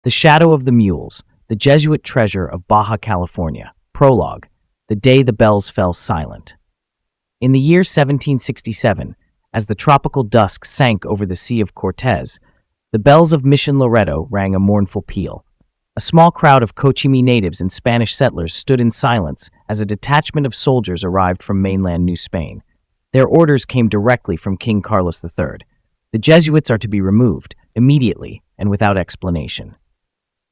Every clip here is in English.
The Shadow of the Mules, the Jesuit treasure of Baja California. Prologue, the day the bells fell silent. In the year 1767, as the tropical dusk sank over the Sea of Cortez, the bells of Mission Loreto rang a mournful peal. A small crowd of Cochimi natives and Spanish settlers stood in silence as a detachment of soldiers arrived from mainland New Spain. Their orders came directly from King Carlos III. The Jesuits are to be removed, immediately and without explanation.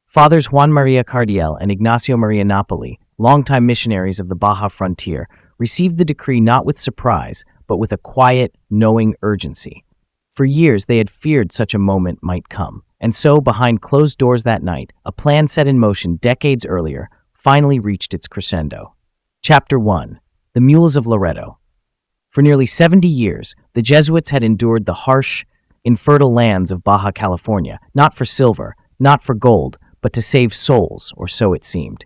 Fathers Juan Maria Cardiel and Ignacio Maria Napoli, longtime missionaries of the Baja frontier, received the decree not with surprise, but with a quiet, knowing urgency. For years they had feared such a moment might come, and so, behind closed doors that night, a plan set in motion decades earlier finally reached its crescendo. Chapter 1. The Mules of Loreto. For nearly 70 years, the Jesuits had endured the harsh, infertile lands of Baja California, not for silver, not for gold, but to save souls, or so it seemed.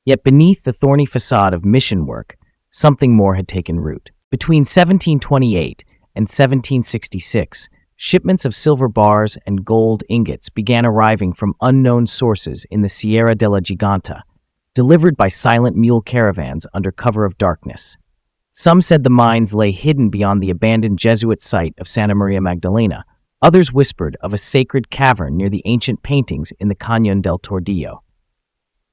Yet beneath the thorny facade of mission work, something more had taken root. Between 1728 and 1766, shipments of silver bars and gold ingots began arriving from unknown sources in the Sierra de la Giganta, delivered by silent mule caravans under cover of darkness. Some said the mines lay hidden beyond the abandoned Jesuit site of Santa Maria Magdalena. Others whispered of a sacred cavern near the ancient paintings in the Cañón del Tordillo.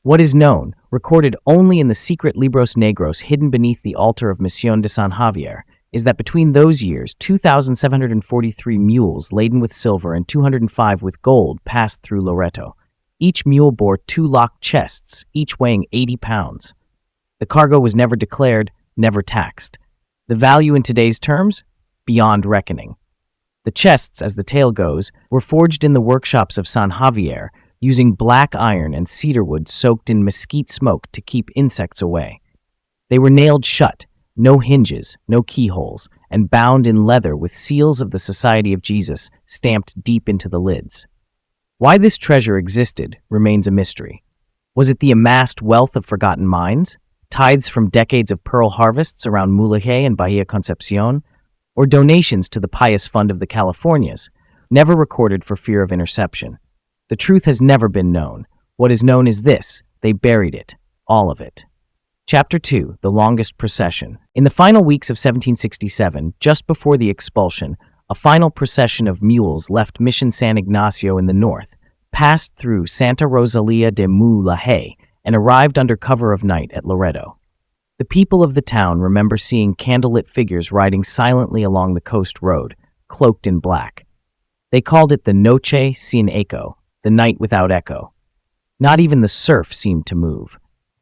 What is known, recorded only in the secret Libros Negros hidden beneath the altar of Misión de San Javier, is that between those years, 2,743 mules laden with silver and 205 with gold passed through Loreto. Each mule bore 2 locked chests, each weighing 80 pounds. The cargo was never declared, never taxed. The value in today's terms? Beyond reckoning. The chests, as the tale goes, were forged in the workshops of San Javier, using black iron and cedar wood soaked in mesquite smoke to keep insects away. They were nailed shut, no hinges, no keyholes, and bound in leather with seals of the Society of Jesus stamped deep into the lids. Why this treasure existed remains a mystery. Was it the amassed wealth of forgotten mines, tithes from decades of pearl harvests around Mulegé and Bahia Concepcion, or donations to the pious fund of the Californias, never recorded for fear of interception? The truth has never been known. What is known is this: they buried it, all of it. Chapter 2. The Longest Procession. In the final weeks of 1767, just before the expulsion, a final procession of mules left Mission San Ignacio in the north, passed through Santa Rosalía de Mulegé, and arrived under cover of night at Loreto. The people of the town remember seeing candlelit figures riding silently along the coast road, cloaked in black. They called it the Noche sin Eco, the night without echo. Not even the surf seemed to move.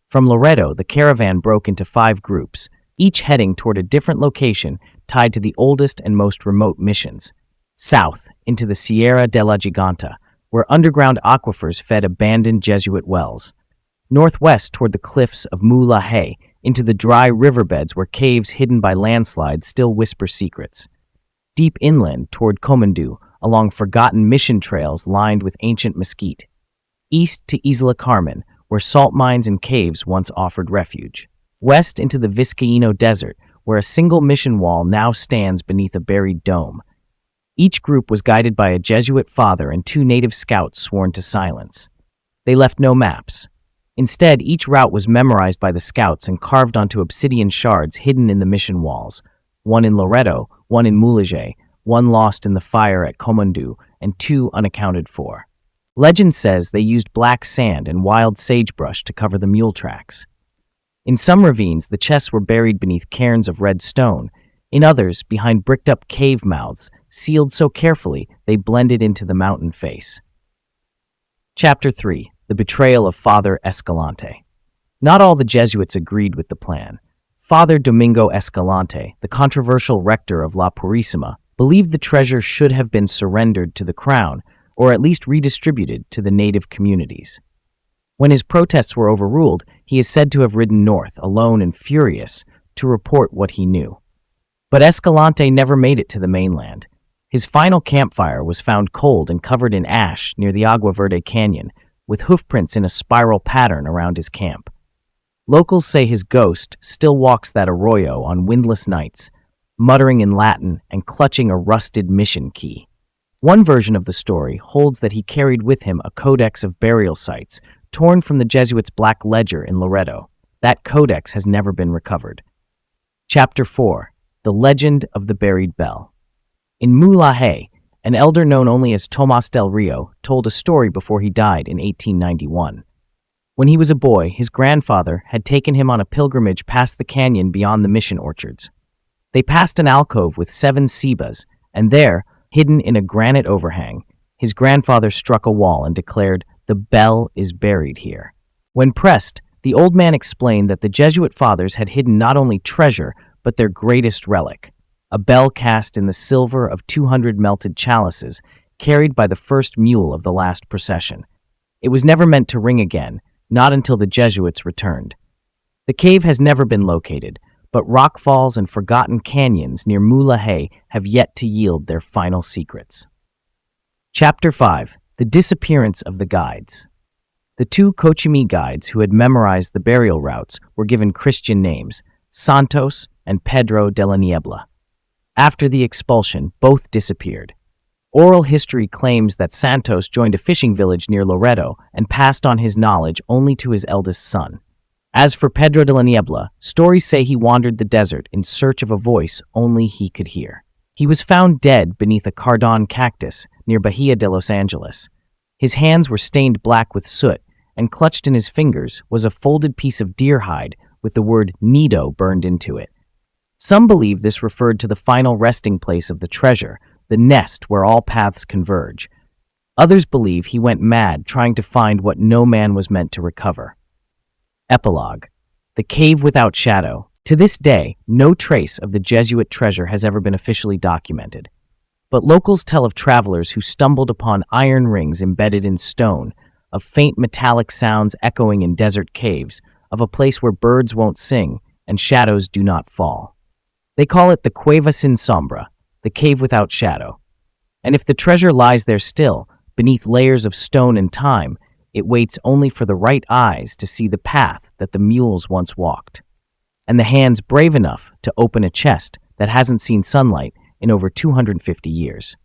From Loreto, the caravan broke into 5 groups, each heading toward a different location tied to the oldest and most remote missions. South, into the Sierra de la Giganta, where underground aquifers fed abandoned Jesuit wells. Northwest toward the cliffs of Mulegé, into the dry riverbeds where caves hidden by landslides still whisper secrets. Deep inland toward Comandú, along forgotten mission trails lined with ancient mesquite. East to Isla Carmen, where salt mines and caves once offered refuge. West into the Vizcaíno Desert, where a single mission wall now stands beneath a buried dome. Each group was guided by a Jesuit father and 2 native scouts sworn to silence. They left no maps. Instead, each route was memorized by the scouts and carved onto obsidian shards hidden in the mission walls. 1 in Loreto, 1 in Mulegé, 1 lost in the fire at Comandú, and 2 unaccounted for. Legend says they used black sand and wild sagebrush to cover the mule tracks. In some ravines, the chests were buried beneath cairns of red stone. In others, behind bricked-up cave mouths, sealed so carefully they blended into the mountain face. Chapter 3. The Betrayal of Father Escalante. Not all the Jesuits agreed with the plan. Father Domingo Escalante, the controversial rector of La Purísima, believed the treasure should have been surrendered to the crown, or at least redistributed to the native communities. When his protests were overruled, he is said to have ridden north, alone and furious, to report what he knew. But Escalante never made it to the mainland. His final campfire was found cold and covered in ash near the Agua Verde Canyon, with hoofprints in a spiral pattern around his camp. Locals say his ghost still walks that arroyo on windless nights, muttering in Latin and clutching a rusted mission key. One version of the story holds that he carried with him a codex of burial sites torn from the Jesuits' Black Ledger in Loreto. That codex has never been recovered. Chapter 4. The Legend of the Buried Bell. In Mulegé, an elder known only as Tomas del Rio told a story before he died in 1891. When he was a boy, his grandfather had taken him on a pilgrimage past the canyon beyond the mission orchards. They passed an alcove with 7 cebas, and there, hidden in a granite overhang, his grandfather struck a wall and declared, "The bell is buried here." When pressed, the old man explained that the Jesuit fathers had hidden not only treasure, but their greatest relic, a bell cast in the silver of 200 melted chalices, carried by the first mule of the last procession. It was never meant to ring again, not until the Jesuits returned. The cave has never been located, but rockfalls and forgotten canyons near Mulegé have yet to yield their final secrets. Chapter 5. The Disappearance of the Guides. The 2 Cochimí guides who had memorized the burial routes were given Christian names, Santos and Pedro de la Niebla. After the expulsion, both disappeared. Oral history claims that Santos joined a fishing village near Loreto and passed on his knowledge only to his eldest son. As for Pedro de la Niebla, stories say he wandered the desert in search of a voice only he could hear. He was found dead beneath a cardon cactus near Bahia de Los Angeles. His hands were stained black with soot, and clutched in his fingers was a folded piece of deer hide with the word Nido burned into it. Some believe this referred to the final resting place of the treasure, the nest where all paths converge. Others believe he went mad trying to find what no man was meant to recover. Epilogue. The Cave Without Shadow. To this day, no trace of the Jesuit treasure has ever been officially documented. But locals tell of travelers who stumbled upon iron rings embedded in stone, of faint metallic sounds echoing in desert caves, of a place where birds won't sing and shadows do not fall. They call it the Cueva sin sombra, the cave without shadow. And if the treasure lies there still, beneath layers of stone and time, it waits only for the right eyes to see the path that the mules once walked, and the hands brave enough to open a chest that hasn't seen sunlight in over 250 years.